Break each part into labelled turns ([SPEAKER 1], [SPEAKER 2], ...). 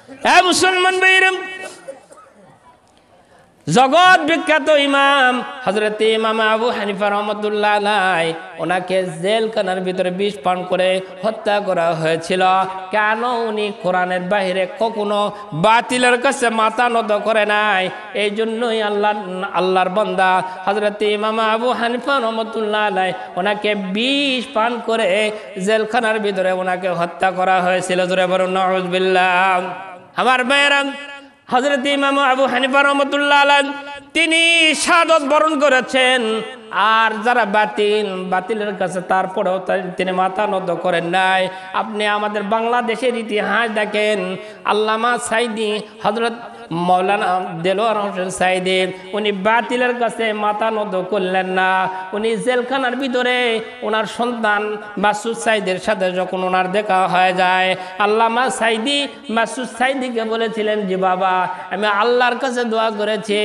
[SPEAKER 1] এ মুসলমান ভাইরা, জগৎ বিখ্যাত ইমাম হযরত ইমাম আবু হানিফা রাহমাতুল্লাহ আলাইহি, ওনাকে জেলখানার ভিতরে বিষ পান করে হত্যা করা হয়েছিল। কেন? উনি কোরআনের বাইরে কখনো বাতিলের কাছে মাথা নত করে নাই। এই জন্যই আল্লাহর বান্দা হযরত ইমাম আবু হানিফা রাহমাতুল্লাহ আলাইহি, ওনাকে বিষ পান করে জেলখানার ভিতরে ওনাকে হত্যা করা হয়েছিল। জোরে বলুন নাউযুবিল্লাহ। আমার ভাইরা, হযরত ইমাম আবু হানিফা রাহমাতুল্লাহ আলাইহি তিনি শাহাদাত বরণ করেছেন। আর যারা বাতিলের কাছে তারপরেও তিনি মাথা নত করেন নাই। আপনি আমাদের বাংলাদেশের ইতিহাস দেখেন, আল্লামা সাইদি, হযরত মৌলানা দেলোয়ার হোসেন সাইদি, উনি বাতিলের কাছে মাথা নত করলেন না। উনি জেলখানার ভিতরে ওনার সন্তান মাসুদ সাইদের সাথে যখন ওনার দেখা হয়ে যায়, আল্লামা সাইদি মাসুদ সাইদিকে বলেছিলেন যে বাবা, আমি আল্লাহর কাছে দোয়া করেছি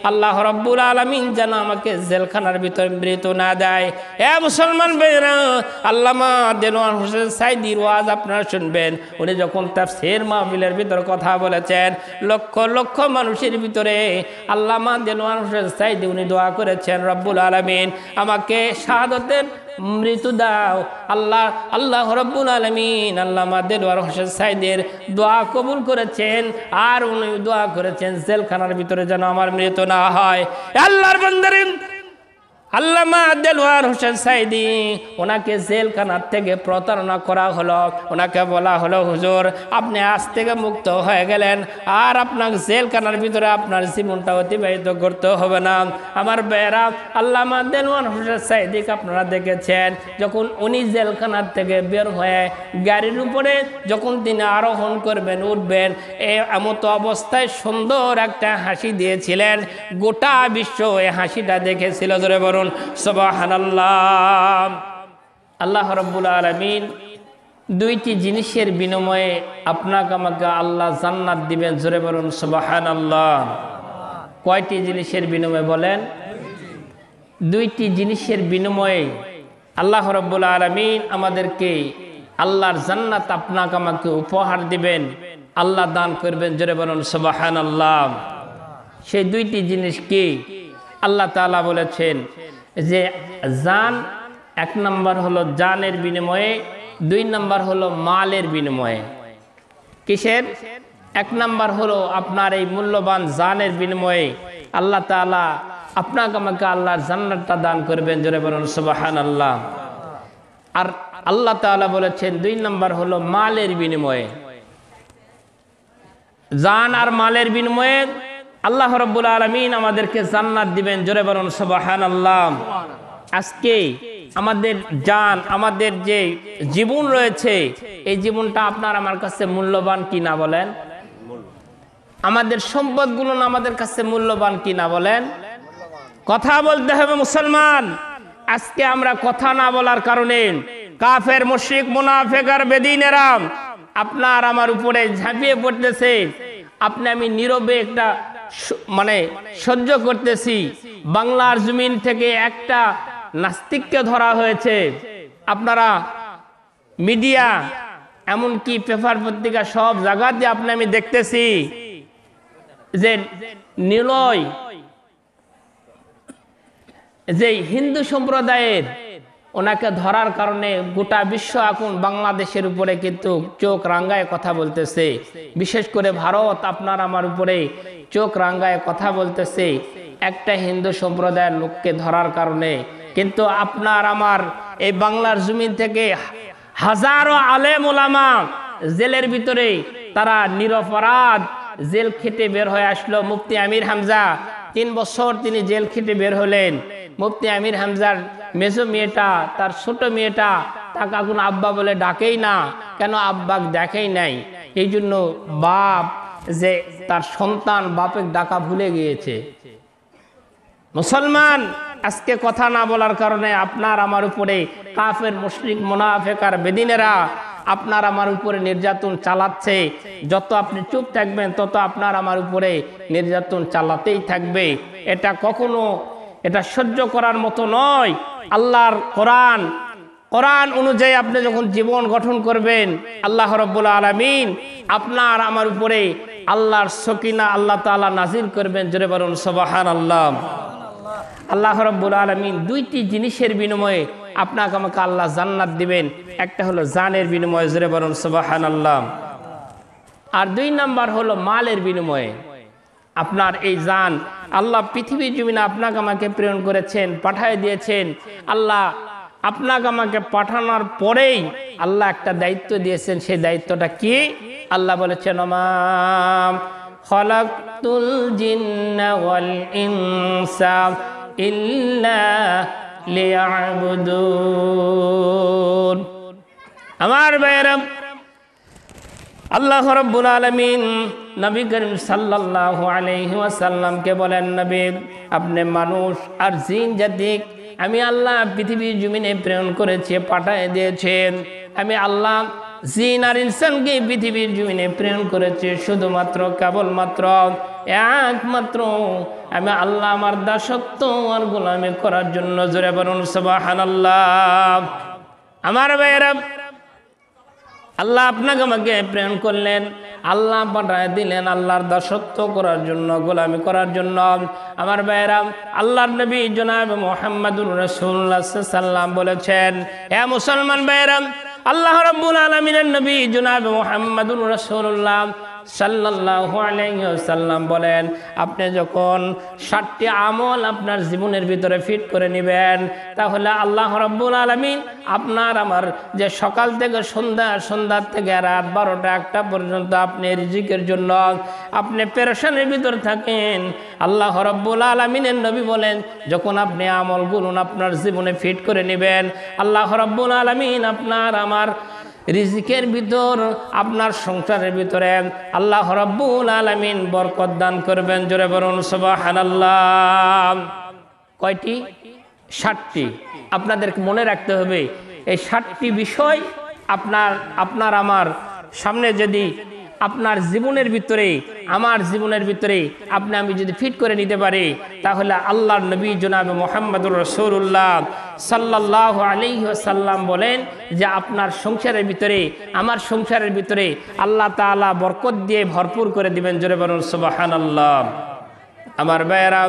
[SPEAKER 1] আল্লাহ রাব্বুল আলামিন যেন আমাকে জেলখানার ভিতরে মৃত্যু না দেয়। এ মুসলমান ভাইরা, আল্লামা দেলোয়ার হোসেন সাইদির ওয়াজ আপনারা শুনবেন। উনি যখন তাফসীর মাহফিলের ভিতর কথা বলেছেন, লক্ষ লক্ষ মানুষের ভিতরে আল্লামা দেলোয়ার হোসেন সাইদি উনি দোয়া করেছেন, রব্বুল আলামিন আমাকে শাহাদাতের মৃত্যু দাও। আল্লাহ রব্বুল আলামিন আল্লামা দেলোয়ার হোসেন সাইদের দোয়া কবুল করেছেন। আর উনি দোয়া করেছেন জেলখানার ভিতরে যেন আমার মৃত্যু না হয়। আল্লাহর বান্দারে, আল্লামা দেলোয়ার হোসেন সাইদি, ওনাকে জেলখানার থেকে প্রতারণা করা হলো। ওনাকে বলা হলো, হুজুর আপনি আজ থেকে মুক্ত হয়ে গেলেন, আর আপনার জেলখানার ভিতরে আপনার জীবনটা অতিবাহিত করতে হবে না। আমার বেরা, আল্লামা দেলোয়ার হোসেন সাইদিকে আপনারা দেখেছেন, যখন উনি জেলখানার থেকে বের হয়ে গাড়ির উপরে যখন তিনি আরোহণ করবেন, উঠবেন, এমত অবস্থায় সুন্দর একটা হাসি দিয়েছিলেন। গোটা বিশ্ব এই হাসিটা দেখেছিল। জোরে বলুন সুবহানাল্লাহ। আল্লাহ রাব্বুল আলামিন দুইটি জিনিসের বিনিময়ে আপনাকে আমাকে আল্লাহ জান্নাত দিবেন। জোরে বলুন সুবহানাল্লাহ। কয়টি জিনিসের বিনিময়ে বলেন? দুইটি জিনিসের বিনিময়ে আল্লাহ রাব্বুল আলামিন আমাদেরকে আল্লাহর জান্নাত আপনাকে আমাকে উপহার দিবেন, আল্লাহ দান করবেন। জোরে বলুন সুবহানাল্লাহ। সেই দুইটি জিনিস কি? আল্লাহ তাআলা বলেছেন যে জান, এক নম্বর হলো জানের বিনিময়ে, দুই নম্বর হলো মালের বিনিময়ে। কিসের? এক নম্বর হলো আপনার এই মূল্যবান জানের বিনিময়ে আল্লাহ তাআলা আপনাকে আমাকে আল্লাহর জান্নাতটা দান করবেন। জোরে বলুন সুবহানাল্লাহ। আর আল্লাহ তাআলা বলেছেন দুই নম্বর হলো মালের বিনিময়ে। জান আর মালের বিনিময়ে আল্লাহ রাব্বুল আলামিন আমাদেরকে জান্নাত দিবেন। জোরে বলুন সুবহানাল্লাহ। আজকে আমাদের জান, আমাদের যে জীবন রয়েছে, এই জীবনটা আপনার আমার কাছে মূল্যবান কি না বলেন? আমাদের সম্পদগুলো আমাদের কাছে মূল্যবান কি না বলেন? কথা বলতে হবে মুসলমান। আজকে আমরা কথা না বলার কারণে কাফের, মুশরিক, মুনাফিক আর বেদিনেরা আপনার আমার উপরে ঝাঁপিয়ে পড়তেছে। আপনি আমি নীরবে একটা সহ্য করতেছি। বাংলার জমিন থেকে একটা নাস্তিককে ধরা হয়েছে। আপনারা মিডিয়া, এমনকি পেপার পত্রিকা সব জায়গাতে আপনি আমি দেখতেছি যে নিলয়, যে হিন্দু সম্প্রদায়ের, ওনাকে ধরার কারণে গোটা বিশ্ব এখন বাংলাদেশের উপরে কিন্তু চোখ রাঙ্গায় কথা বলতেছে। বিশেষ করে ভারত আপনার আমার উপরে চোখ রাঙ্গায় কথা বলতেছে একটা হিন্দু সম্প্রদায়ের লোককে ধরার কারণে। কিন্তু আপনার আমার এই বাংলার জমিন থেকে হাজারো আলেম ওলামা জেলের ভিতরে তারা নিরপরাধ জেল খেটে বের হয়ে আসলো। মুফতি আমির হামজা 3 বছর তিনি জেল খেটে বের হলেন। মুফতি আমির হামজার মেজো মেয়েটা, তার ছোট মেয়েটা তাকে এখন আব্বা বলে ডাকেই না। কেন? আব্বাক দেখেই নাই। এই জন্য বাপ যে তার সন্তান বাপের ডাকা ভুলে গিয়েছে। মুসলমান, আজকে কথা না বলার কারণে আপনার আমার উপরে কাফের, মুশরিক, মুনাফিক আর বেদিনেরা আপনার আমার উপরে নির্যাতন চালাচ্ছে। যত আপনি চুপ থাকবেন তত আপনার আমার উপরে নির্যাতন চালাতেই থাকবে। এটা কখনো এটা সহ্য করার মতো নয়। আল্লাহর কোরআন কোরআন অনুযায়ী আপনি যখন জীবন গঠন করবেন, আল্লাহ রাব্বুল আলামিন আপনার আমার উপরে আল্লাহর সকিনা আল্লাহ তাআলা নাজিল করবেন। জোরে বলুন সুবহানাল্লাহ। আল্লাহ রাব্বুল আলামিন দুইটি জিনিসের বিনিময়ে আপনাকে আমাকে আল্লাহ জান্নাত দিবেন। একটা হলো জানের বিনিময়ে, জোরে বলুন সুবহানাল্লাহ। আর দুই নাম্বার হলো মালের বিনিময়ে। আপনার এই জান আল্লাহ পৃথিবীর জমিনে আপনাকে আমাকে প্রেরণ করেছেন, পাঠিয়ে দিয়েছেন। আল্লাহ আপনাকে আমাকে পাঠানোর পরেই আল্লাহ একটা দায়িত্ব দিয়েছেন। সেই দায়িত্বটা কি? আল্লাহ বলেছেন, ওমা খালাকতুল জিন্না ওয়াল ইনসা ইল্লা লিয়াবুদুন। আমার ভাইয়েরা, আল্লাহ রাব্বুল আলামিন নবী করিম সাল্লাল্লাহু আলাইহি ওয়াসাল্লামকে বলেন, নবী আপনি মানুষ আর জিন জাতি আমি আল্লাহ পৃথিবীর জমিনে প্রেরণ করেছি, পাঠিয়ে দিয়েছেন। আমি আল্লাহ জিন আর ইনসানকে পৃথিবীর জমিনে প্রেরণ করেছি শুধুমাত্র কেবলমাত্র একমাত্র আমি আল্লাহ আমার দাসত্ব আর গোলামি করার জন্য। জোরে বলুন সুবহানাল্লাহ। আমার ভাইয়েরা, আল্লাহ আপনাকে আমাকে প্রেরণ করলেন, আল্লাহ পাঠায় দিলেন আল্লাহর দাসত্ব করার জন্য, গোলামি করার জন্য। আমার ভাইয়েরা, আল্লাহর নবী জনাব মুহাম্মদুর রাসূলুল্লাহ সাল্লাল্লাহু আলাইহি ওয়াসাল্লাম বলেছেন, হে মুসলমান ভাইয়েরা, আল্লাহ রাব্বুল আলামিনের নবী জনাব মুহাম্মদুর রাসূলুল্লাহ সাল্লাল্লাহু আলাইহি ওয়াসাল্লাম বলেন, আপনি যখন 7টি আমল আপনার জীবনের ভিতরে ফিট করে নেবেন, তাহলে আল্লাহ রাব্বুল আলামিন আপনার আমার যে সকাল থেকে সন্ধ্যা থেকে রাত 12টা 1টা পর্যন্ত আপনি রিজিকের জন্য আপনি পেরেশানির ভিতর থাকেন, আল্লাহ রাব্বুল আলামিনের নবী বলেন, যখন আপনি আমলগুলো আপনার জীবনে ফিট করে নেবেন, আল্লাহ রাব্বুল আলামিন আপনার আমার রিজিকের ভিতর আপনার সংসারের ভিতরে আল্লাহ রাব্বুল আলামিন বরকত দান করবেন। জোরে বলুন সুবহানাল্লাহ। কয়টি? 7টি। আপনাদেরকে মনে রাখতে হবে, এই 7টি বিষয় আপনার আমার সামনে যদি আপনার জীবনের ভিতরে আমার জীবনের ভিতরে আমি যদি ফিট করে নিতে পারি, তাহলে আল্লাহর নবী জনাব মুহাম্মদুর রাসূলুল্লাহ সাল্লাল্লাহু আলাইহি ওয়াসাল্লাম বলেন যে আপনার সংসারের ভিতরে আমার সংসারের ভিতরে আল্লাহ তাআলা বরকত দিয়ে ভরপুর করে দিবেন। জোরে বলুন সুবহানাল্লাহ। আমার ভাইয়েরা,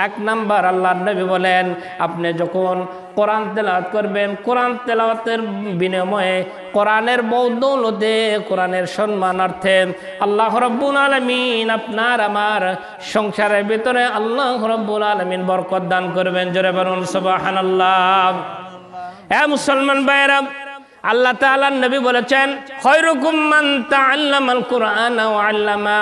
[SPEAKER 1] 1 নাম্বার আল্লাহর নবী বলেন, আপনি যখন কোরআন তেলাওয়াত করবেন, কোরআন তেলাওয়াতের বিনিময়ে কোরআনের বদৌলতে কোরআনের সম্মানার্থে আল্লাহ রাব্বুল আলামিন আপনার আমার সংসারের ভিতরে আল্লাহ রাব্বুল আলামিন বরকত দান করবেন। জোরে বলুন সুবহানাল্লাহ। হে মুসলমান ভাইয়েরা, আল্লাহ তাআলার নবী বলেছেন, খায়রুকুম মান তাআল্লামাল কুরআনা ওয়া আল্লামা।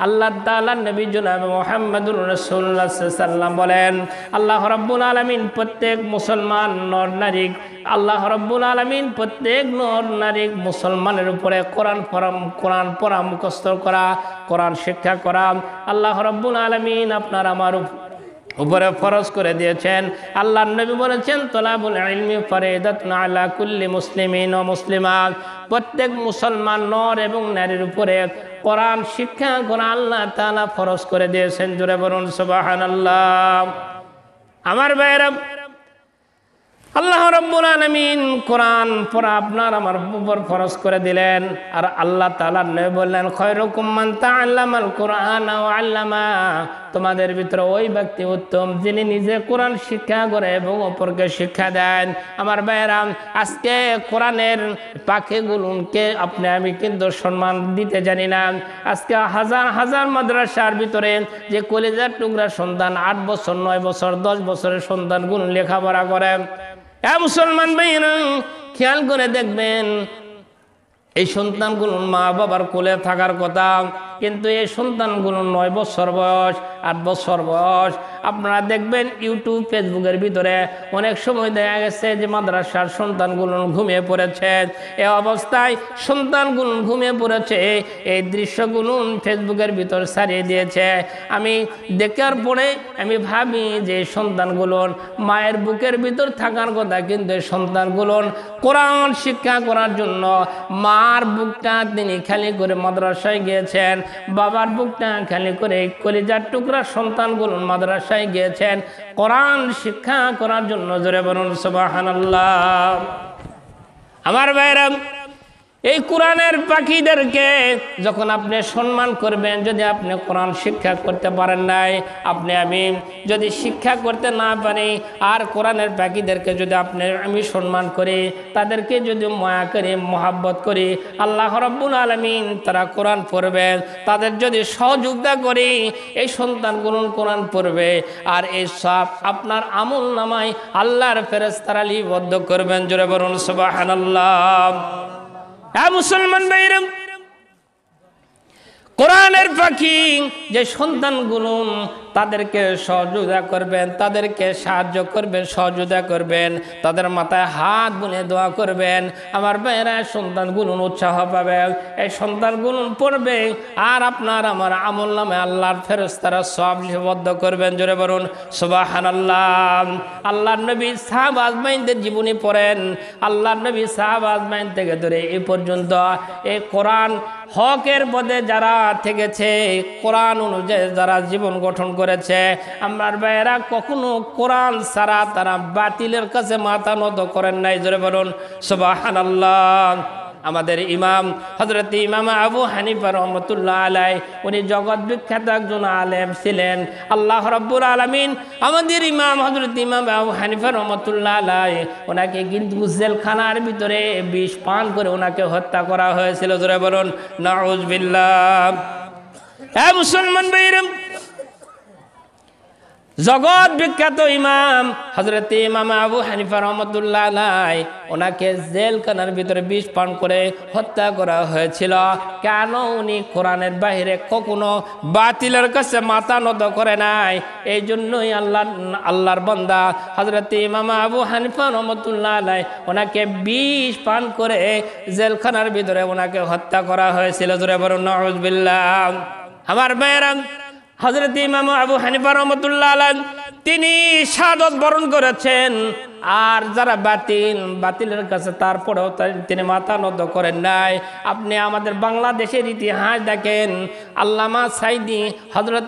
[SPEAKER 1] আল্লাহ তাআলার নবী জনাব মুহাম্মদুর রাসূলুল্লাহ সাল্লাল্লাহু আলাইহি ওয়াসাল্লাম বলেন, আল্লাহ রাব্বুল আলামিন প্রত্যেক মুসলমান নর নারী আল্লাহ রাব্বুল আলামিন প্রত্যেক নর নারী মুসলমানের উপরে কোরআন পড়া মুখস্থ করা, কোরআন শিক্ষা করা আল্লাহ রাব্বুল আলামিন আপনার আমার উপরে ফরজ করে দিয়েছেন। আল্লাহর নবী বলেছেন, তলাবুল ইলমি ফরিদাতুন আলা কুল্লি মুসলিমিন ওয়া মুসলিমাত। প্রত্যেক মুসলমান নর এবং নারীর উপরে কোরআন শিক্ষা করা আল্লাহ তাআলা ফরজ করে দিয়েছেন। জোরে বলুন সুবহানাল্লাহ। আমার ভাইয়েরা, আল্লাহ রাব্বুল আলামিন কোরআন পড়া আপনার আমার উপর ফরজ করে দিলেন। আর আল্লাহ তাআলা নবী বললেন, খায়রুকুম মান তাআল্লামাল কুরআনা ওয়া আল্লামা। তোমাদের ভিতরে ওই ব্যক্তি উত্তম যিনি নিজে কোরআন শিক্ষা করে এবং অপরকে শিক্ষা দেন। আমার ভাইয়েরা, আজকে কোরআনের পাখিগুলোকে আমি কিন্তু সম্মান দিতে জানি না। আজকে হাজার হাজার মাদ্রাসার ভিতরে যে কলিজার টুকরা সন্তান 8 বছর 9 বছর 10 বছরের সন্তানগুলো লেখাপড়া করে। মুসলমান ভাইয়েরা, খেয়াল করে দেখবেন, এই সন্তানগুলো মা বাবার কোলে থাকার কথা, কিন্তু এই সন্তানগুলো 9 বছর বয়স 8 বছর বয়স। আপনারা দেখবেন ইউটিউব ফেসবুকের ভিতরে অনেক সময় দেখা গেছে যে মাদ্রাসার সন্তানগুলো ঘুমিয়ে পড়েছে। এই অবস্থায় সন্তানগুলো ঘুমিয়ে পড়েছে, এই দৃশ্যগুলো ফেসবুকের ভিতর ছাড়িয়ে দিয়েছে। আমি দেখার পরে আমি ভাবি যে সন্তানগুলোর মায়ের বুকের ভিতর থাকার কথা, কিন্তু এই সন্তানগুলোর কোরআন শিক্ষা করার জন্য মার বুকটা তিনি খালি করে মাদ্রাসায় গিয়েছেন, বাবার বুকটা খালি করে কলিজার টুকরা সন্তানগুলো মাদ্রাসায় গিয়েছেন কোরআন শিক্ষা করার জন্য। জোরে বলুন সুবহানাল্লাহ। আমার ভাইরা, এই কোরআনের পাখিদেরকে যখন আপনি সম্মান করবেন, যদি আপনি কোরআন শিক্ষা করতে পারেন নাই, আপনি আমি যদি শিক্ষা করতে না পারি, আর কোরআনের পাখিদেরকে যদি আমি সম্মান করি, তাদেরকে যদি মায়া করি, মহাব্বত করি, আল্লাহ রাব্বুল আলামিন তারা কোরআন পড়বে, তাদের যদি সহযোগিতা করি, এই সন্তানগুলো কোরআন পড়বে, আর এই সব আপনার আমল নামায় আল্লাহর ফেরেশতারা লিপিবদ্ধ করবেন। জোরে বলুন সুবহানাল্লাহ। মুসলমান ভাইরা, কোরআনের পাখি যে সন্তানগুলো তাদেরকে সহযোগিতা করবেন, তাদেরকে সাহায্য করবেন, সহযোগিতা করবেন, তাদের মাথায় হাত বুলিয়ে দোয়া করবেন, আমার ভাইরা সন্তানগুলো উৎসাহ পাবে, এই সন্তানগুলো পড়বে, আর আপনার আমার আমল নামে আল্লাহর ফেরেশতারা সব লিপিবদ্ধ করবেন। জোরে বলুন সুবহানাল্লাহ। আল্লাহর নবী সাহাবা আজমাইনদের জীবনী পড়েন, আল্লাহর নবী সাহাবা আজমাইন থেকে ধরে এই পর্যন্ত এই কোরআন হকের পথে যারা থেকেছে, কোরআন অনুযায়ী যারা জীবন গঠন করেছে, আমার ভাইয়েরা কখনো কোরআন ছাড়া তারা বাতিলের কাছে মাথা নত করেন নাই। জোরে বলুন সুবহানাল্লাহ। আমাদের ইমাম হযরত ইমাম আবু হানিফা রাহমাতুল্লাহ আলাইহি, উনি জগৎ বিখ্যাত একজন আলেম ছিলেন। আল্লাহ রাব্বুল আলামিন আমাদের ইমাম হযরত ইমাম আবু হানিফা রাহমাতুল্লাহ আলাইহি ওনাকে কিন্তু জেলখানার ভিতরে বিষ পান করে ওনাকে হত্যা করা হয়েছিল। জোরে বলুন নাউযুবিল্লাহ। মুসলমান ভাইরা, জগৎ বিখ্যাত ইমাম হযরত ইমাম আবু হানিফা রাহমাতুল্লাহ আলাইহি ওনাকে জেলখানার ভিতরে বিষ পান করে হত্যা করা হয়েছিল। কেন? উনি কোরআনের বাইরে কখনো বাতিলের কাছে মাথা নত করে নাই। এই জন্যই আল্লাহর বান্দা হযরত ইমাম আবু হানিফা রাহমাতুল্লাহ আলাইহি ওনাকে বিষ পান করে জেলখানার ভিতরে ওনাকে হত্যা করা হয়েছিল। জোরে বলুন নাউযুবিল্লাহ। আমার ভাইরা, হযরত ইমাম আবু হানিফা রাহমাতুল্লাহ আলাইহি তিনি শাহাদাত বরণ করেছেন, আর যারা বাতিলের কাছে তারপরেও তিনি মাথা নত করেন নাই। আপনি আমাদের বাংলাদেশের ইতিহাস দেখেন, আল্লামা সাইদি হযরত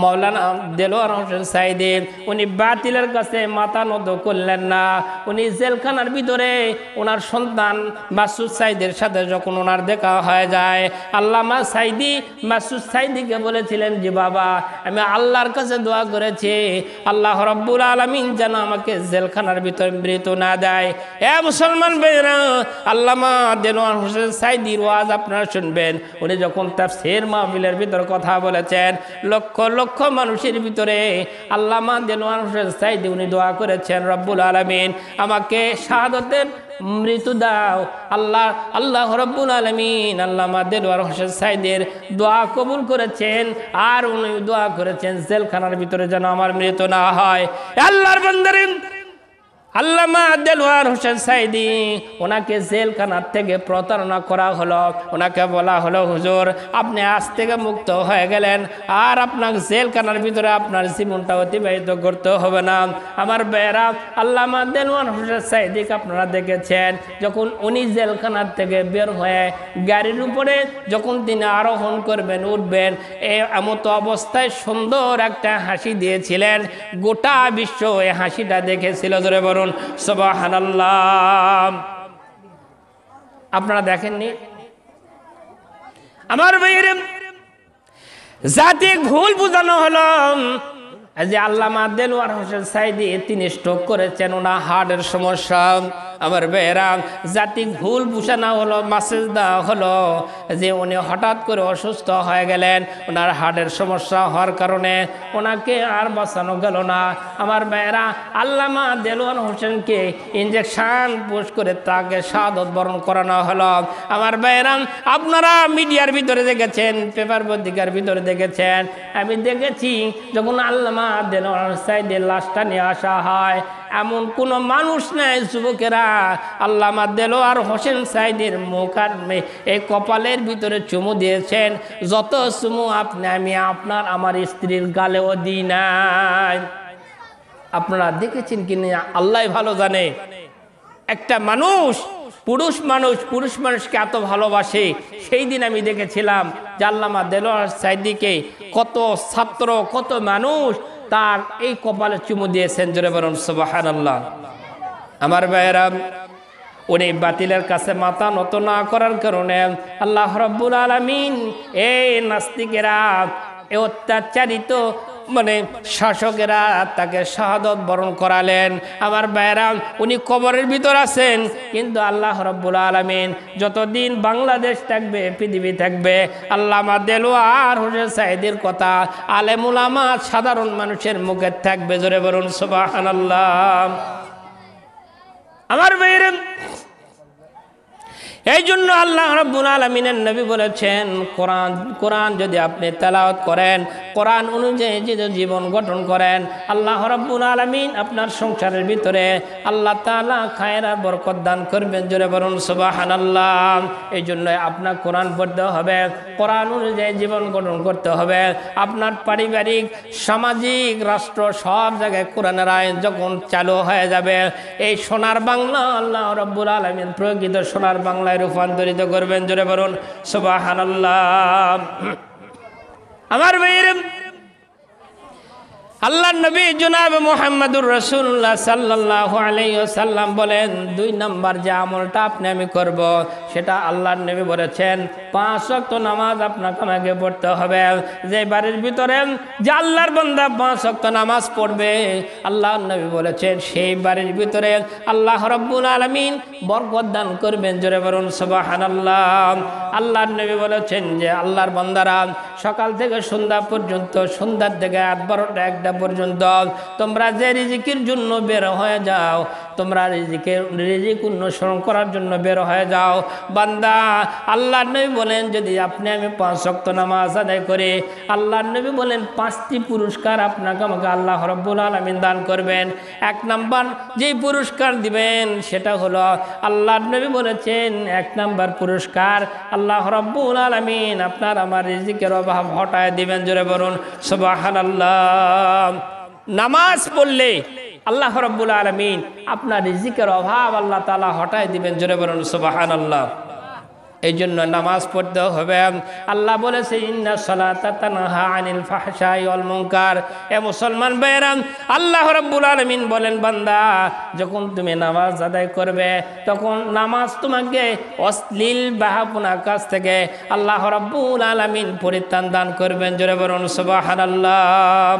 [SPEAKER 1] মৌলানা দেলোয়ার হোসেন সাইদি উনি বাতিলের কাছে মাথা নত করলেন না। উনি জেলখানার ভিতরে ওনার সন্তান মাসুদ সাইদের সাথে যখন ওনার দেখা হয়ে যায়, আল্লামা সাইদি মাসুদ সাইদিকে বলেছিলেন যে বাবা, আমি আল্লাহর কাছে দোয়া করেছি আল্লাহ রাব্বুল আলামিন যেন আমাকে জেলখানার ভিতরে মৃত্যু না দেয়। মুসলমান ভাইরা, আল্লামা দেলোয়ার হোসেন সাইদির ওয়াজ আপনারা শুনবেন। উনি যখন তাফসীর মাহফিলের ভিতরে কথা বলেছেন, লক্ষ লক্ষ মানুষের ভিতরে আল্লামা দেলোয়ার হোসেন সাইদি উনি দোয়া করেছেন, রব্বুল আলামিন আমাকে শাহাদাতের মৃত্যু দাও। আল্লাহ রব্বুল আলামিন আল্লামা দেলোয়ার হোসেন সাইদের দোয়া কবুল করেছেন, আর উনি দোয়া করেছেন জেলখানার ভিতরে যেন আমার মৃত্যু না হয়। আল্লাহর বান্দারে, আল্লামা দেলোয়ার হোসেন সাইদি ওনাকে জেলখানার থেকে প্রতারণা করা হলো। ওনাকে বলা হলো, হুজুর আপনি আজ থেকে মুক্ত হয়ে গেলেন, আর আপনার জেলখানার ভিতরে আপনার জীবনটা অতিবাহিত করতে হবে না। আমার বেরা, আল্লামা দেলোয়ার হোসেন সাইদিকে আপনারা দেখেছেন, যখন উনি জেলখানার থেকে বের হয়ে গাড়ির উপরে যখন তিনি আরোহণ করবেন, উঠবেন, এমতো অবস্থায় সুন্দর একটা হাসি দিয়েছিলেন। গোটা বিশ্ব এই হাসিটা দেখেছিল। জোরে বলুন সুবহানাল্লাহ। আপনারা দেখেননি? আমার ভাইয়েরা, জাতিক ভুল বোঝানো হলো যে আল্লামা দেলোয়ার হোসেন সাইদি তিনি স্ট্রোক করেছেন, ওনার হার্টের সমস্যা। আমার ভাইয়েরা, জাতিক ভুল বোঝানো হলো, মেসেজ দেওয়া হলো যে উনি হঠাৎ করে অসুস্থ হয়ে গেলেন, ওনার হার্টের সমস্যা হওয়ার কারণে ওনাকে আর বাঁচানো গেল না। আমার ভাইয়েরা, আল্লামা দেলোয়ার হোসেনকে ইঞ্জেকশন পুশ করে তাকে শাহাদাত বরণ করানো হলো। আমার ভাইয়েরা, আপনারা মিডিয়ার ভিতরে দেখেছেন, পেপার পত্রিকার ভিতরে দেখেছেন, আমি দেখেছি যখন আল্লামা দেলোয়ার সাইদের লাশটা নিয়ে আসা হয়, এমন কোনো মানুষ নেই যুবকেরা আল্লামা দেলোয়ার হোসেন সাইদের মুখ আর এই কপালের ভিতরে চুমু দিয়েছেন, যত চুমু আমি আপনার আমার স্ত্রীর গালেও দিই নাই। আপনারা দেখেছেন কিনা আল্লাহ ভালো জানে। একটা মানুষ, পুরুষ মানুষকে এত ভালোবাসে। সেই দিন আমি দেখেছিলাম যে আল্লামা দেলোয়ার সাইদিকে কত ছাত্র, কত মানুষ তার এই কপালে চুমু দিয়েছেন। জোরে বলুন সুবহানাল্লাহ। আমার ভাইয়েরা, উনি বাতিলের কাছে মাথা নত না করার কারণে আল্লাহ রাব্বুল আলামিন এই নাস্তিকেরা, এই অত্যাচারিত মানে শাসকেরা তাকে শাহাদত বরণ করালেন। আমার ভাইরা, উনি কবরের ভিতর আছেন, কিন্তু আল্লাহ রাব্বুল আলামিন যতদিন বাংলাদেশ থাকবে, পৃথিবী থাকবে, আল্লামা দেলোয়ার হোসেন সাঈদীর কথা আলেম উলামা সাধারণ মানুষের মুখে থাকবে। জোরে বলুন সুবহানাল্লাহ। আমার ভাইরা, এই জন্য আল্লাহ রাব্বুল আলামিনের নবী বলেছেন, কোরআন যদি আপনি তেলাওয়াত করেন, কোরআন অনুযায়ী যদি জীবন গঠন করেন, আল্লাহ রাব্বুল আলামিন আপনার সংসারের ভিতরে আল্লাহ তাআলা খায়ের আর বরকত দান করবেন। জোরে বলুন সুবহানাল্লাহ। এই জন্য আপনার কোরআন পড়তে হবে, কোরআন অনুযায়ী জীবন গঠন করতে হবে। আপনার পারিবারিক, সামাজিক, রাষ্ট্র সব জায়গায় কোরআনের আইন যখন চালু হয়ে যাবে, এই সোনার বাংলা আল্লাহ রাব্বুল আলামিন প্রকৃত সোনার বাংলা রূপান্তরিত করবেন। জোরে বলুন সুবহানাল্লাহ। আমার ভাইরা, আল্লাহর নবী জনাব মুহাম্মদুর রাসূলুল্লাহ সাল্লাল্লাহু আলাইহি ওয়াসাল্লাম বলেন, 2 নাম্বার যে আমলটা আপনি আমি করব, সেটা আল্লাহর নবী বলেছেন 5 ওয়াক্ত নামাজ আপনাকে আমাকে পড়তে হবে। যে বাড়ির ভিতরে যে আল্লাহর বান্দা 5 ওয়াক্ত নামাজ পড়বে, আল্লাহর নবী বলেছেন সেই বাড়ির ভিতরে আল্লাহ রাব্বুল আলামিন বরকত দান করবেন। জোরে বলুন সুবহানাল্লাহ। আল্লাহর নবী বলেছেন যে আল্লাহর বান্দারা সকাল থেকে সন্ধ্যা পর্যন্ত, সন্ধ্যার থেকে 8-12টা 1টা পর্যন্ত তোমরা যে রিজিকের জন্য বের হয়ে যাও, তোমরা রিজিক অনুসরণ করার জন্য বের হয়ে যাও। বান্দা, আল্লাহর নবী বলেন যদি আপনি আমি 5 ওয়াক্ত নামাজ আদায় করি, আল্লাহর নবী বলেন 5টি পুরস্কার আপনাকে আমাকে আল্লাহ রাব্বুল আলামিন দান করবেন। 1 নাম্বার যেই পুরস্কার দিবেন সেটা হলো, আল্লাহর নবী বলেছেন 1 নাম্বার পুরস্কার আল্লাহ রাব্বুল আলামিন আপনার আমার রিজিকের অভাব হটায় দিবেন। জোরে বলুন সুবহানাল্লাহ। নামাজ পড়লে আল্লাহ রাব্বুল আলামিন আপনার রিজিকের অভাব আল্লাহ তাআলা হটায় দিবেন। জোরে বলুন সুবহানাল্লাহ। এই জন্য নামাজ পড়তে হবে। আল্লাহ বলেছে ইন্না সালাতা তানহা আনিল ফাহশাই ওয়াল মুনকার। এ মুসলমান ভাইরা, আল্লাহ রাব্বুল আলামিন বলেন, বান্দা যখন তুমি নামাজ আদায় করবে, তখন নামাজ তোমাকে অশ্লীল বাহাপনা কাজ থেকে আল্লাহ রাব্বুল আলামিন পরিত্রাণ দান করবেন। জোরে বলুন সুবহানাল্লাহ।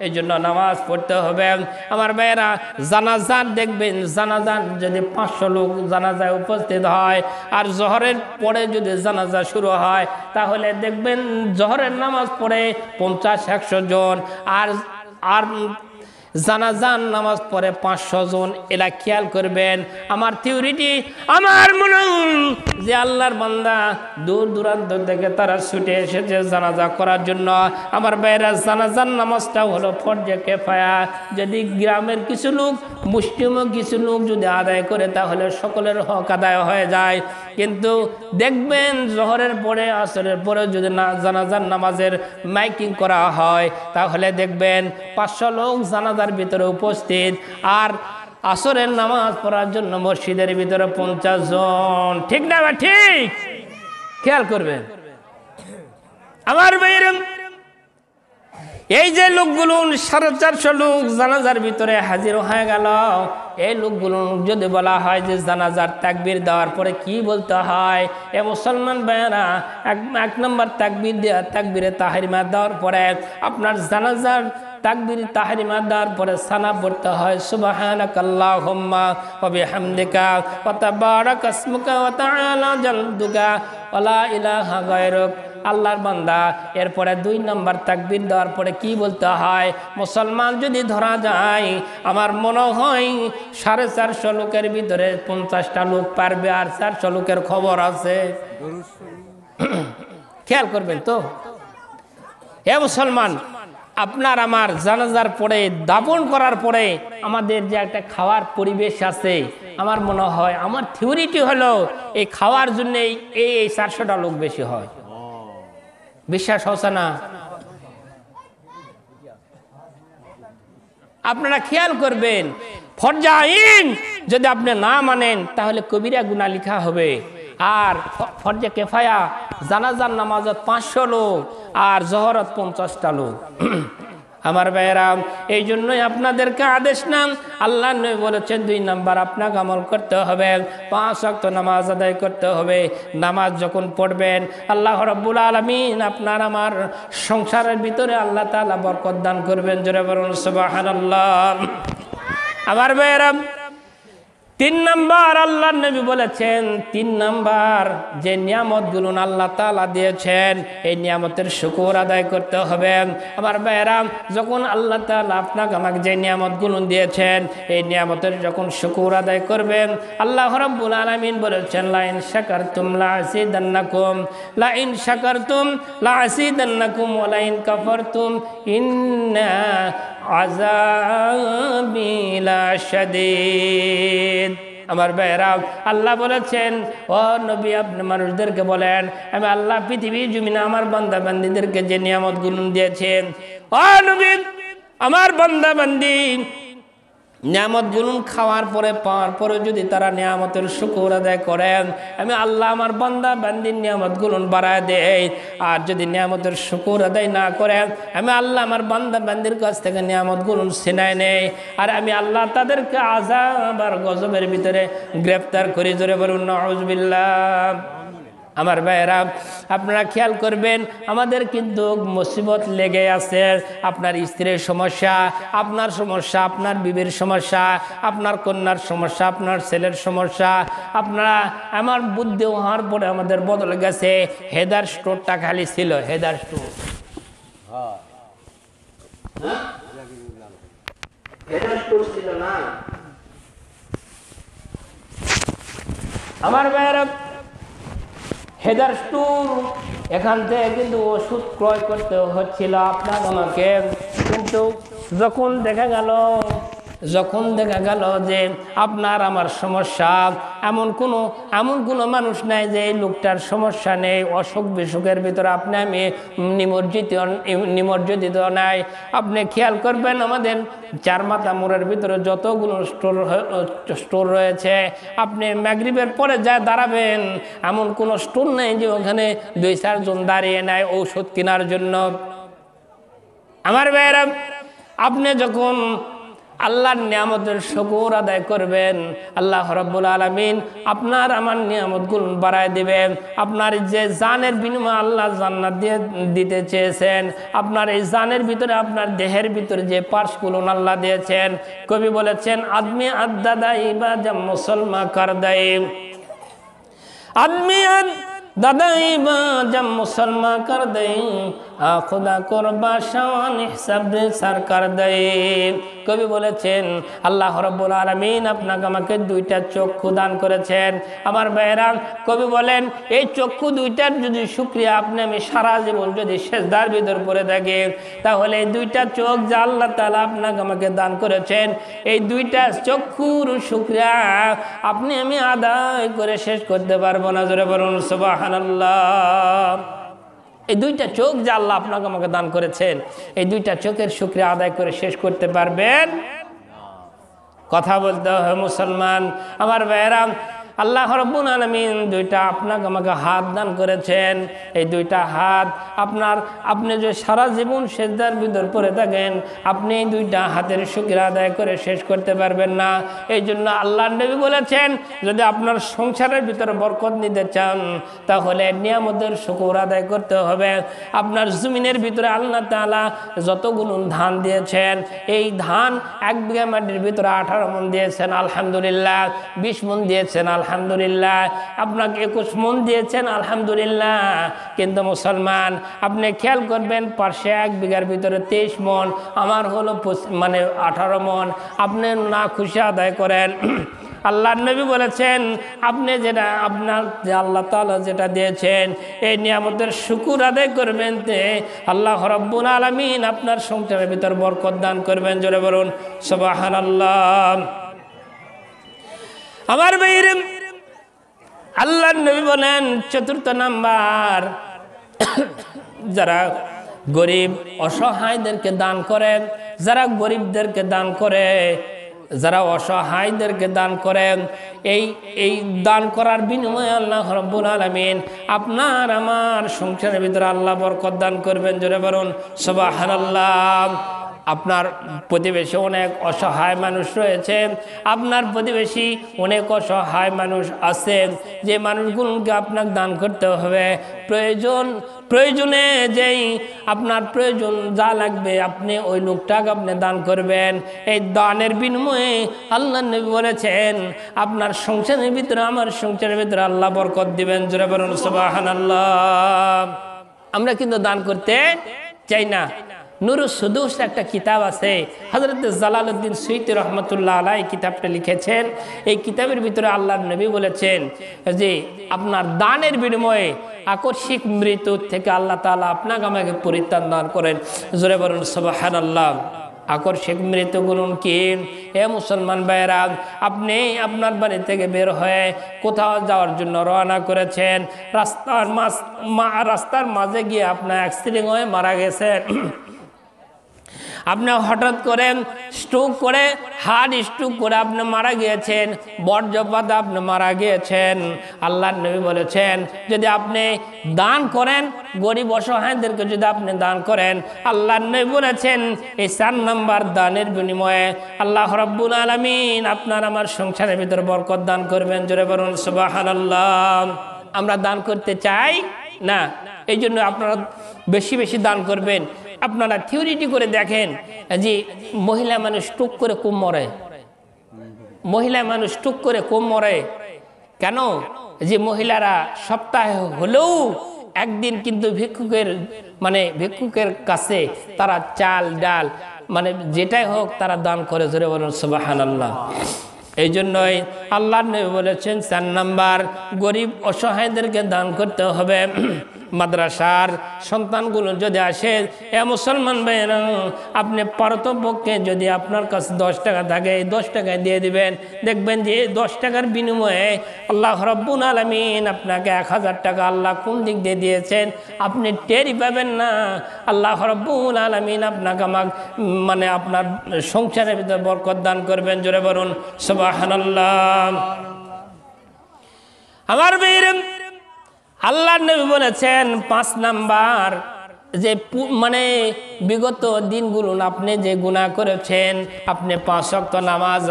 [SPEAKER 1] এই জন্য নামাজ পড়তে হবে। আমার ভাইয়েরা, জানাজার দেখবেন, জানাজার যদি 500 লোক জানাজায় উপস্থিত হয়, আর জোহরের পরে যদি জানাজা শুরু হয়, তাহলে দেখবেন জোহরের নামাজ পড়ে 50-100 জন, আর জানাজার নামাজ পড়ে 500 জন। এরা খেয়াল করবেন। আমার থিওরিটি, আমার মনে যে আল্লাহর বান্দা দূর দূরান্ত থেকে তারা ছুটে এসেছে জানাজা করার জন্য। আমার ভাইয়েরা, জানাজার নামাজটা হলো ফরজে কিফায়া। যদি গ্রামের কিছু লোক, মুসলিমও কিছু লোক যদি আদায় করে, তাহলে সকলের হক আদায় হয়ে যায়। কিন্তু দেখবেন জোহরের পরে, আসরের পরে যদি জানাজার নামাজের মাইকিং করা হয়, তাহলে দেখবেন 500 লোক জানাজার ভিতরে উপস্থিত, আর আসরের নামাজ পড়ার জন্য মসজিদের ভিতরে 50 জন। ঠিক না বা ঠিক? খেয়াল করবেন আমার ভাইরা। এই যে লোকগুলো 450 লোক জানাজার ভিতরে হাজির হয়ে গেল, এই লোকগুলো যদি বলা হয় যে জানাজার তাকবীর দেওয়ার পরে কি বলতে হয়, এ মুসলমান ভাইয়েরা, 1 নম্বর তাকবীর দেওয়া, তাকবীরে তাহরিমা দেওয়ার পরে আপনার জানাজার তাকবীর তাহরিমা দেওয়ার পরে সানা পড়তে হয় সুবহানাকাল্লাহুম্মা ওয়া বিহামদিকা ওয়া তাবারাকা ইসমুকা ওয়া তাআলা জাদ্দুকা ওয়া লা ইলাহা গায়রুক। আল্লাহর বান্দা এরপরে 2 নম্বর তাকবীর দেওয়ার পরে কি বলতে হয়, মুসলমান যদি ধরা যায়, আমার মনে হয় 450 লোকের ভিতরে 50টা লোক পারবে, আর 400 লোকের খবর আছে। খেয়াল করবেন তো। হে মুসলমান, আপনার আমার জানাজার পরে, দাফন করার পরে আমাদের যে একটা খাওয়ার পরিবেশ আছে, আমার মনে হয়, আমার থিওরিটি হলো এই খাওয়ার জন্য এই 400টা লোক বেশি হয়। বিশ্বাস হচ্ছে না? আপনারা খেয়াল করবেন, ফরজে আইন যদি আপনি না মানেন তাহলে কবিরা গুনাহ লেখা হবে। আর ফরজে কিফায়া জানাজার নামাজত 500 লোক, আর জোহরত 50টা লোক। আমার ভাইয়েরা, এই জন্যই আপনাদেরকে আদেশ নাম আল্লাহ নবী বলেছেন 2 নাম্বার আপনাকে আমল করতে হবে, 5 ওয়াক্ত নামাজ আদায় করতে হবে। নামাজ যখন পড়বেন আল্লাহ রাব্বুল আলামিন আপনার আমার সংসারের ভিতরে আল্লাহ তাআলা বরকত দান করবেন। জোরে বলুন সুবহানাল্লাহ। আমার ভাইয়েরা, 3 নাম্বার আল্লাহর নবী বলেছেন, 3 নাম্বার যে নিয়ামতগুলো আল্লাহ তাআলা দিয়েছেন এই নিয়ামতের শুকর আদায় করতে হবে। আমার ভাইয়েরা, যখন আল্লাহ তাআলা আপনাকে আমাকে যে নিয়ামতগুলো দিয়েছেন এই নিয়ামতের যখন শুকর আদায় করবেন, আল্লাহ রাব্বুল আলামিন বলেছেন লা ইন শাকারতুম লা আসিদান্নাকুম, লা ইন শাকারতুম লা আসিদান্নাকুম ওয়া লা ইন কাফারতুম ইন্না আযাবি লাশাদীদ। আমার ভাইয়েরা, আল্লাহ বলেছেন ও নবী আপনি মানুষদেরকে বলেন আমি আল্লাহ পৃথিবী জমিনে আমার বান্দা বান্দীদেরকে যে নিয়ামতগুলো দিয়েছেন, ও নবী আমার বান্দা বান্দী নিয়ামতগুলো খাওয়ার পরে পাওয়ার পরে যদি তারা নিয়ামতের শুকর আদায় করেন আমি আল্লাহ আমার বান্দা বান্দির নিয়ামতগুলো বাড়ায় দেয়। আর যদি নিয়ামতের শুকর আদায় না করেন আমি আল্লাহ আমার বান্দা বান্দির কাছ থেকে নিয়ামতগুলো ছিনায় নেই, আর আমি আল্লাহ তাদেরকে আযাব আর গজবের ভিতরে গ্রেফতার করি। জোরে বলুন নাউযুবিল্লাহ। আমার ভাইয়েরা, আপনারা খেয়াল করবেন আমাদের কিন্তু মুসিবত লেগে আছে। আপনার স্ত্রীর সমস্যা, আপনার সমস্যা, আপনার বিবির সমস্যা, আপনার কন্যার সমস্যা, আপনার ছেলের সমস্যা। আপনারা আমার বুদ্ধি হওয়ার পরে আমাদের বদলে গেছে। হেদার স্টোরটা খালি ছিল, হেদার স্টোর, হেদার স্টোর ছিল না। আমার ভাইয়েরা, হেদার স্টোর এখান থেকে কিন্তু ওষুধ ক্রয় করতে হচ্ছিল আপনার আমাকে, কিন্তু যখন দেখা গেল যে আপনার আমার সমস্যা, এমন কোনো মানুষ নাই যে এই লোকটার সমস্যা নেই, অসুখ বিসুখের ভিতরে আপনি আমি নিমজ্জিত নাই। আপনি খেয়াল করবেন আমাদের চারমাথা মোড়ের ভিতরে যতগুলো স্টোর রয়েছে, আপনি মাগরিবের পরে যা দাঁড়াবেন এমন কোনো স্টোর নেই যে ওখানে 2-4 জন দাঁড়িয়ে নেয় ঔষধ কেনার জন্য। আমার ভাইয়েরা, আপনি যখন আল্লাহর নিয়ামতের শুকর আদায় করবেন আল্লাহ রাব্বুল আলামিন আপনার আমার নিয়ামতগুলো বাড়ায় দিবেন। আপনার যে জানের বিনিময়ে আল্লাহ জান্নাত দিতে চেয়েছেন, আপনার এই জানের ভিতরে আপনার দেহের ভিতরে যে পার্টসগুলো আল্লাহ দিয়েছেন, কবি বলেছেন আদমি আদাদাই বা জাম মুসলমান কারদাই, আদমি দাদাই বা জাম মুসলমান কর দেই, খুদা করবা শাওয়ান হিসাব সার কর দেই। কবি বলেছেন আল্লাহ রাব্বুল আলামিন আপনাকে আমাকে 2টা চক্ষু দান করেছেন। আমার ভাইয়েরা, কবি বলেন এই চক্ষু 2টার যদি শুকরিয়া আপনি আমি সারা জীবন যদি সেজদার ভিতর পড়ে থাকি, তাহলে এই 2টা চোখ যা আল্লাহ তাআলা আপনাকে আমাকে দান করেছেন এই 2টা চক্ষুর শুকরিয়া আপনি আমি আদায় করে শেষ করতে পারবো না। জোরে বলুন সুবহানাল্লাহ। এই 2টা চোখ যা আল্লাহ আপনাকে আমাকে দান করেছেন এই 2টা চোখের শুকরিয়া আদায় করে শেষ করতে পারবেন? কথা বলতে হয় মুসলমান। আমার ভাইয়েরা, আল্লাহ রাব্বুল আলামিন 2টা আপনাকে আমাকে হাত দান করেছেন। এই 2টা হাত আপনি যে সারা জীবন সেজদার ভিতর পড়ে থাকেন আপনি এই 2টা হাতের শুকরিয়া আদায় করে শেষ করতে পারবেন না। এই জন্য আল্লাহর নবী বলেছেন যদি আপনার সংসারের ভিতরে বরকত নিতে চান তাহলে নিয়ামতের শুকর আদায় করতে হবে। আপনার জমিনের ভিতরে আল্লাহ তাআলা যতগুলো ধান দিয়েছেন এই ধান 1 বিঘা মাটির ভিতরে 18 মণ দিয়েছেন আলহামদুলিল্লাহ, 20 মণ দিয়েছেন আলহামদুলিল্লাহ, আপনাকে 21 মণ দিয়েছেন আলহামদুলিল্লাহ। কিন্তু মুসলমান আপনি খেয়াল করবেন পাশে 1 বিঘার ভিতরে 23 মণ, আমার হলো 18 মণ, আপনি না খুশি আদায় করেন। আল্লাহর নবী বলেছেন আপনি যেটা আপনার যে আল্লাহ তাআলা যেটা দিয়েছেন এই নিয়ামতের শুকর আদায় করবেন তে আল্লাহ রাব্বুল আলামিন আপনার সংসারের ভিতর বরকত দান করবেন। জোরে বলুন সুবহানাল্লাহ। আমার ভাইরা, আল্লাহর নবী বলেন 4র্থ নাম্বার যারা গরিব অসহায়দেরকে দান করে, যারা গরিবদেরকে দান করে, যারা অসহায়দেরকে দান করেন এই দান করার বিনিময়ে আল্লাহ রাব্বুল আলামিন আপনার আমার সংসারের ভিতরে আল্লাহ বরকত দান করবেন। জোরে বলুন সুবহানাল্লাহ। আপনার প্রতিবেশী অনেক অসহায় মানুষ রয়েছে, আপনার প্রতিবেশী অনেক অসহায় মানুষ আছে, যে মানুষগুলোকে আপনাকে দান করতে হবে। প্রয়োজনে যেই আপনার প্রয়োজন যা লাগবে আপনি ওই লোকটাকে আপনি দান করবেন। এই দানের বিনিময়ে আল্লাহ নবী বলেছেন আপনার সংসারের ভিতরে, আমার সংসারের ভিতরে আল্লাহ বরকত দিবেন। জোরে বলুন সুবহানাল্লাহ। আমরা কিন্তু দান করতে চাই না। নুরুস সুদূস একটা কিতাব আছে, হযরত জালালউদ্দিন সুয়ুতী রহমাতুল্লাহ আলাইহি কিতাবটা লিখেছেন। এই কিতাবের ভিতরে আল্লাহর নবী বলেছেন যে আপনার দানের বিনিময়ে আকস্মিক মৃত্যু থেকে আল্লাহ তাআলা আপনাকে আমাকে পরিত্রাণ দান করেন। জোরে বলুন সুবহানাল্লাহ। আকস্মিক মৃত্যুগুলো কি? এ মুসলমান ভাইয়েরা, আপনি আপনার বাড়ি থেকে বের হয়ে কোথাও যাওয়ার জন্য রওনা করেছেন, রাস্তার মাঝে গিয়ে আপনার অ্যাক্সিডেন্ট হয়ে মারা গেছেন। আপনি হঠাৎ করে স্ট্রোক করে, হার্ট স্ট্রোক করে আপনি মারা গিয়েছেন, বজ্রপাতে আপনি মারা গিয়েছেন। আল্লাহর নবী বলেছেন যদি আপনি দান করেন, গরিব অসহায়দেরকে যদি আপনি দান করেন, আল্লাহর নবী বলেছেন এই 4 নাম্বার দানের বিনিময়ে আল্লাহ রাব্বুল আলামিন আপনার আমার সংসারের ভিতরে বরকত দান করবেন। জোরে বলুন সুবহানাল্লাহ। আমরা দান করতে চাই না, এই জন্য আপনারা বেশি বেশি দান করবেন। আপনারা থিওরিটি করে দেখেন যে মহিলা মানুষ টুক করে কম মরে, মহিলা মানুষ টুক করে কম মরে কেন? যে মহিলারা সপ্তাহে হলেও একদিন কিন্তু ভিক্ষুকের কাছে তারা চাল ডাল যেটাই হোক তারা দান করে। জোরে বলুন সুবহানাল্লাহ। এই জন্যই আল্লাহর নবী বলেছেন 4 নাম্বার গরিব অসহায়দেরকে দান করতে হবে। মাদ্রাসার সন্তানগুলো যদি আসে, এ মুসলমান ভাইয়েরা, আপনি পারতপক্ষে যদি আপনার কাছে 10 টাকা থাকে, এই 10 টাকায় দিয়ে দিবেন। দেখবেন যে 10 টাকার বিনিময়ে আল্লাহ রাব্বুল আলামিন আপনাকে 1000 টাকা আল্লাহ কোন দিক দিয়ে দিয়েছেন আপনি টেরই পাবেন না। আল্লাহ রাব্বুল আলামিন আপনাকে আপনার সংসারের ভিতরে বরকত দান করবেন। জোরে বলুন সুবহানাল্লাহ। আমার ভাইরা, আল্লাহর নবী বলেছেন 5 নাম্বার যে বিগত দিনগুলো আপনি যে গুনাহ করেছেন, আপনি 5 ওয়াক্ত নামাজ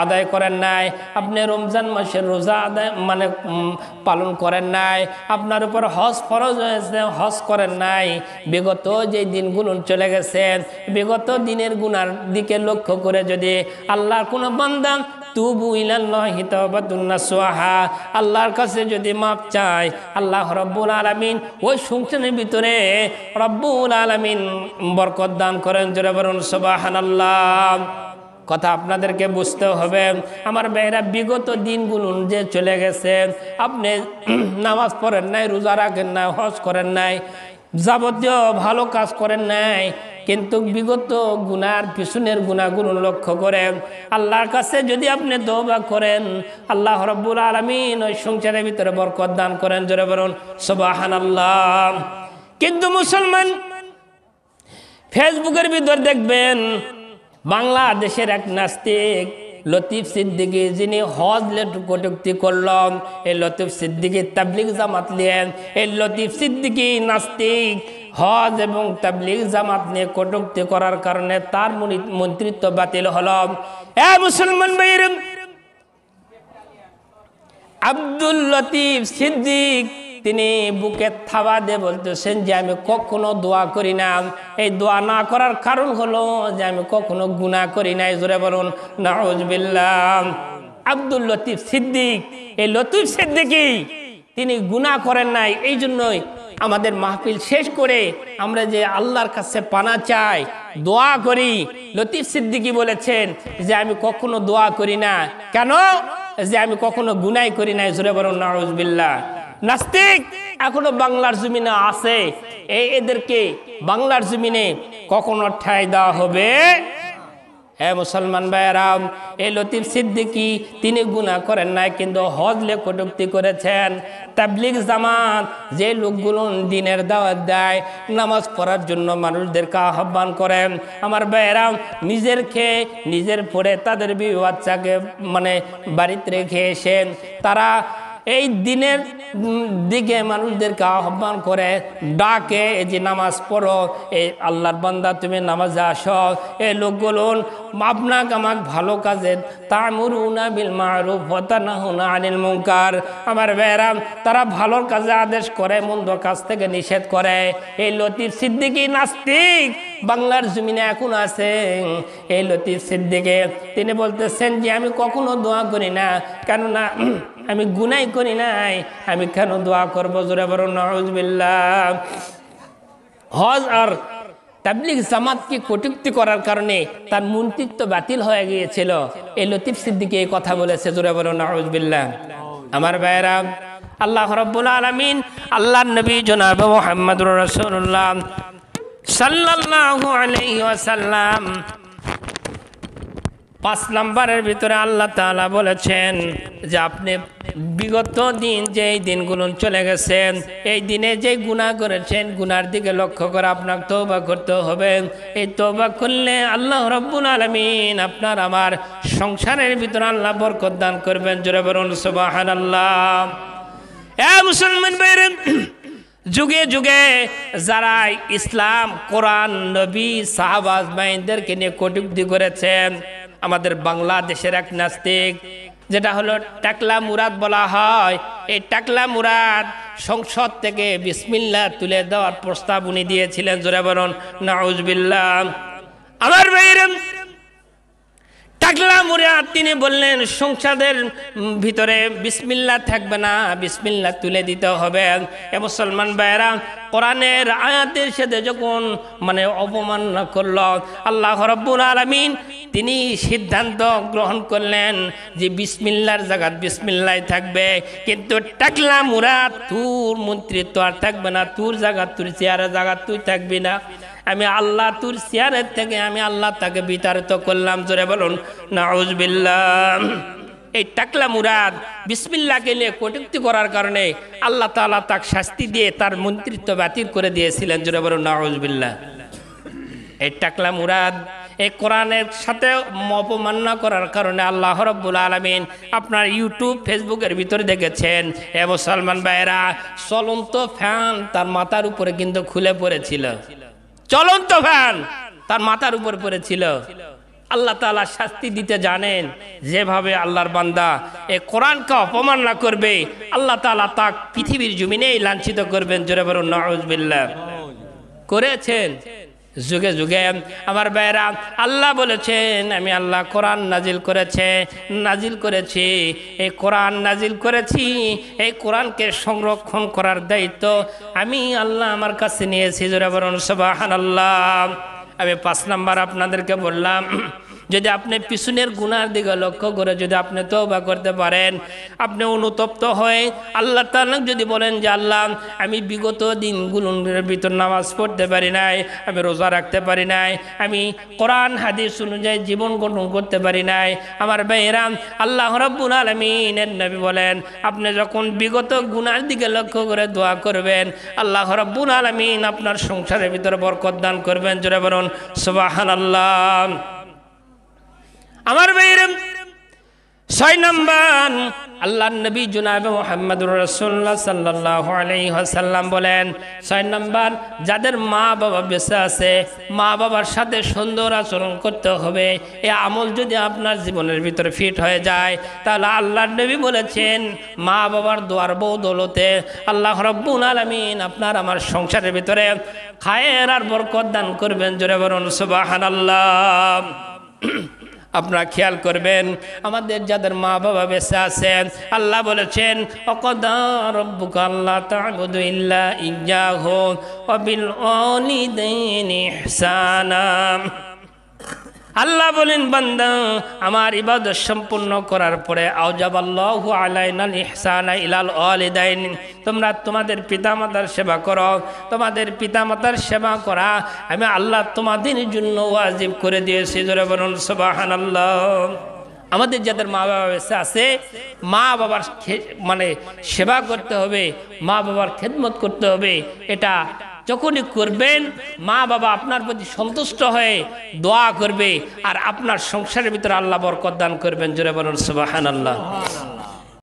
[SPEAKER 1] আদায় করেন নাই, আপনি রমজান মাসের রোজা আদায় পালন করেন নাই, আপনার উপর হজ ফরজ হয়েছে, হজ করেন নাই। বিগত যে দিনগুলো চলে গেছেন, বিগত দিনের গুনার দিকে লক্ষ্য করে যদি আল্লাহর কোনো বান্দা তুবু ইলাল্লাহি তাওবাতুন নাসুহা, আল্লাহর কাছে যদি মাপ চায়, আল্লাহ রাব্বুল আলামিন ওই সংসারের ভিতরে রাব্বুল আলামিন বরকত দান করেন। জোরে বলুন সুবহানাল্লাহ। কথা আপনাদেরকে বুঝতে হবে আমার ভাইরা, বিগত দিনগুলো যে চলে গেছে, আপনি নামাজ পড়েন নাই, রোজা রাখেন নাই, হজ করেন নাই, যাবতীয় ভালো কাজ করেন নাই, কিন্তু বিগত গুনার পিছনের গুনাহগুলো লক্ষ্য করেন আল্লাহর কাছে যদি আপনি তওবা করেন, আল্লাহ রাব্বুল আলামিন ওই সংসারের ভিতরে বরকত দান করেন। জোরে বলুন সুবহানাল্লাহ। কিন্তু মুসলমান, ফেসবুকের ভিতর দেখবেন বাংলাদেশের এক নাস্তিক লতিফ সিদ্দিকী, যিনি হজ কটূক্তি করলেন, এই লতিফ সিদ্দিকী তাবলিগ জামাত নিয়েন। এই লতিফ সিদ্দিকী নাস্তিক হজ এবং তাবলিগ জামাত নিয়ে কটূক্তি করার কারণে তার মন্ত্রিত্ব বাতিল হল। এ মুসলমান ভাইরা, আব্দুল লতিফ সিদ্দিক তিনি বুকে থাবা দিয়ে বলতেছেন যে আমি কখনো দোয়া করি না। এই দোয়া না করার কারণ হলো যে আমি কখনো গুনাহ করি নাই। জোরে বলুন নাউজুবিল্লাহ। আব্দুল লতিফ সিদ্দিক, এই লতিফ সিদ্দিকী তিনি গুনাহ করেন নাই। এই জন্যই আমাদের মাহফিল শেষ করে আমরা যে আল্লাহর কাছে পানা চাই, দোয়া করি, লতিফ সিদ্দিকী বলেছেন যে আমি কখনো দোয়া করি না। কেন? যে আমি কখনো গুনাহ করি নাই। জোরে বলুন নাউজুবিল্লাহ। নাস্তিক এখনো বাংলার জমিনে আছে, এদেরকে বাংলার জমিনে কখনো ঠাঁই দেওয়া হবে? হে মুসলমান ভাইয়েরা, এই লতিফ সিদ্দিকী তিনি গুনাহ করেন নাই, কিন্তু হজ লে কটূক্তি করেছেন। তাবলিগ জামাত যে লোকগুলো দিনের দাওয়াত দেয়, নামাজ পড়ার জন্য মানুষদেরকে আহ্বান করেন, আমার ভাইয়েরা নিজের খেয়ে নিজের পড়ে তাদের বিবি বাচ্চাকে বাড়িতে রেখে এসেন, তারা এই দিনের দিকে মানুষদেরকে আহ্বান করে ডাকে, এই যে নামাজ পড়ো, এই আল্লাহর বান্দা তুমি নামাজে আসো, এই লোকগুলো আপনাকে আমাকে ভালো কাজে তা'মুরুনা বিল মা'রুফ ওয়া তানহাউনা আনিল মুনকার। আমার ভাইরা, তারা ভালোর কাজে আদেশ করে, মন্দ কাজ থেকে নিষেধ করে। এই লতিফ সিদ্দিকী নাস্তিক বাংলার জমিনে এখন আছে। এই লতিফ সিদ্দিকী তিনি বলতেছেন যে আমি কখনো দোয়া করি না, কেননা আমি গুনাহ করি নাই, আমি কেন দোয়া করবো? জোরে বলুন নাউজুবিল্লাহ। হজ আর তাবলিগ জামাতকে কটূক্তি করার কারণে তার মন্ত্রিত্ব বাতিল হয়ে গিয়েছিল। এই লতিফ সিদ্দিকী এই কথা বলেছে, জোরে বলুন নাউজুবিল্লাহ। আমার ভাইরা, আল্লাহ রাব্বুল আলামিন আল্লাহর নবী জনাব মুহাম্মদুর রাসূলুল্লাহ সাল্লাল্লাহু আলাইহি ওয়াসাল্লাম 5 নম্বরের ভিতরে আল্লাহ তাআলা বলেছেন যে আপনি বিগত দিন যেই দিনগুলো চলে গেছেন, এই দিনে যে গুনাহ করেছেন, গুনার দিকে লক্ষ্য করে আপনাকে তওবা করতে হবে। এই তওবা করলে আল্লাহ রাব্বুল আলামিন আপনার আমার সংসারের ভিতরে আল্লাহ বরকত দান করবেন। জোরে বলুন সুবহানাল্লাহ। এ মুসলমান ভাইরা, যুগে যুগে যারা ইসলাম, কোরআন, নবী, সাহাবা আজমাইনদেরকে নিয়ে কটূক্তি করেছেন, আমাদের বাংলাদেশের এক নাস্তিক, যেটা হলো টাকলা মুরাদ বলা হয়, এই টাকলা মুরাদ সংসদ থেকে বিসমিল্লাহ তুলে দেওয়ার প্রস্তাব উনি দিয়েছিলেন। জোরে বলুন নাউজুবিল্লাহ। আমার ভাইরা, টাকলা মুরাদ তিনি বললেন সংসদের ভিতরে বিসমিল্লাহ থাকবে না, বিসমিল্লাহ তুলে দিতে হবে। এ মুসলমান ভাইরা, কোরআনের আয়াতের সাথে যখন অপমাননা করল, আল্লাহ রাব্বুল আলামিন তিনি সিদ্ধান্ত গ্রহণ করলেন যে বিসমিল্লাহর জায়গায় বিসমিল্লাহ থাকবে। কিন্তু টাকলা মুরাদ, তোর মন্ত্রিত্ব আর থাকবে না, তোর জায়গা, তোর চেয়ারের জায়গা তুই থাকবি না। আমি আল্লাহ তোর চেয়ারের থেকে আমি আল্লাহ তাকে বিতাড়িত করলাম। জোরে বলুন নাউজুবিল্লাহ। এই টাকলা মুরাদ বিসমিল্লাহকে নিয়ে কটূক্তি করার কারণে আল্লাহ তাআলা তাকে শাস্তি দিয়ে তার মন্ত্রিত্ব বাতিল করে দিয়েছিলেন। জোরে বলুন নাউজুবিল্লাহ। এই টাকলা মুরাদ এই কোরআনের সাথে অপমাননা করার কারণে আল্লাহ রাব্বুল আলামিন আপনার ইউটিউব, ফেসবুকের ভিতরে দেখেছেন, এ মুসলমান ভাইরা, চলন্ত ফ্যান তার মাথার উপরে কিন্তু খুলে পড়েছিল। চলন্ত ফ্যান তার মাথার উপর পড়েছিল। আল্লাহ তাআলা শাস্তি দিতে জানেন। যেভাবে আল্লাহর বান্দা এই কোরআনকে অপমাননা করবে, আল্লাহ তাআলা তাকে পৃথিবীর জমিনেই লাঞ্ছিত করবেন। জোরে বলুন নাউজুবিল্লাহ। করেছেন যুগে যুগে। আমার ভাইরা, আল্লাহ বলেছেন আমি আল্লাহ কোরআন নাজিল করেছি। এই কোরআন নাজিল করেছি, এই কোরআনকে সংরক্ষণ করার দায়িত্ব আমি আল্লাহ আমার কাছে নিয়েছি। জোরে বলুন সুবহানাল্লাহ। আমি 5 নাম্বার আপনাদেরকে বললাম, যদি আপনি পিছনের গুনার দিকে লক্ষ্য করে যদি আপনি তওবা করতে পারেন, আপনি অনুতপ্ত হয়ে আল্লাহ তাআলা যদি বলেন যে আল্লাহ আমি বিগত দিনগুলোর ভিতর নামাজ পড়তে পারি নাই, আমি রোজা রাখতে পারি নাই, আমি কোরআন হাদিস অনুযায়ী জীবন গঠন করতে পারি নাই, আমার ভাইরা, আল্লাহ রাব্বুল আলামিনের নবী বলেন আপনি যখন বিগত গুনার দিকে লক্ষ্য করে দোয়া করবেন, আল্লাহ রাব্বুল আলামিন আপনার সংসারের ভিতরে বরকত দান করবেন। জোরে বলুন সুবহানাল্লাহ। আমার ভাইরা, 6 নাম্বার আল্লাহর নবী জনাব মুহাম্মদুর রাসূলুল্লাহ সাল্লাল্লাহু আলাইহি ওয়াসাল্লাম বলেন, 6 নাম্বার যাদের মা বাবা বেঁচে আছে, মা বাবার সাথে সুন্দর আচরণ করতে হবে। এই আমল যদি আপনার জীবনের ভিতরে ফিট হয়ে যায়, তাহলে আল্লাহর নবী বলেছেন মা বাবার দোয়ার বদৌলতে আল্লাহ রাব্বুল আলামিন আপনার আমার সংসারের ভিতরে খায়ের আর বরকত দান করবেন। জোরে বলুন সুবহানাল্লাহ। আপনারা খেয়াল করবেন, আমাদের যাদের মা বাবা বেঁচে আছেন, আল্লাহ বলেছেন ওয়াকাদা রাব্বুকা আল্লা তা'বুদু ইল্লা ইয়্যাহু ওয়া বিল ওয়ালিদাইনি ইহসানা। আল্লাহ বলেন বান্দা আমার ইবাদত সম্পূর্ণ করার পরে আওজাবাল্লাহু আলাইনাল ইহসানা ইলাল ওয়ালিদাইন, তোমরা তোমাদের পিতামাতার সেবা করো। তোমাদের পিতামাতার সেবা করা আমি আল্লাহ তোমাদের জন্য ওয়াজিব করে দিয়েছি। জোরে বলুন সুবহানাল্লাহ। আমাদের যাদের মা বাবা বেঁচে আছে, মা বাবার সেবা করতে হবে, মা বাবার খেদমত করতে হবে। এটা যখনই করবেন, মা বাবা আপনার প্রতি সন্তুষ্ট হয়ে দোয়া করবে আর আপনার সংসারের ভিতরে আল্লাহ বরকত দান করবেন। জোরে বলুন সুবহানাল্লাহ।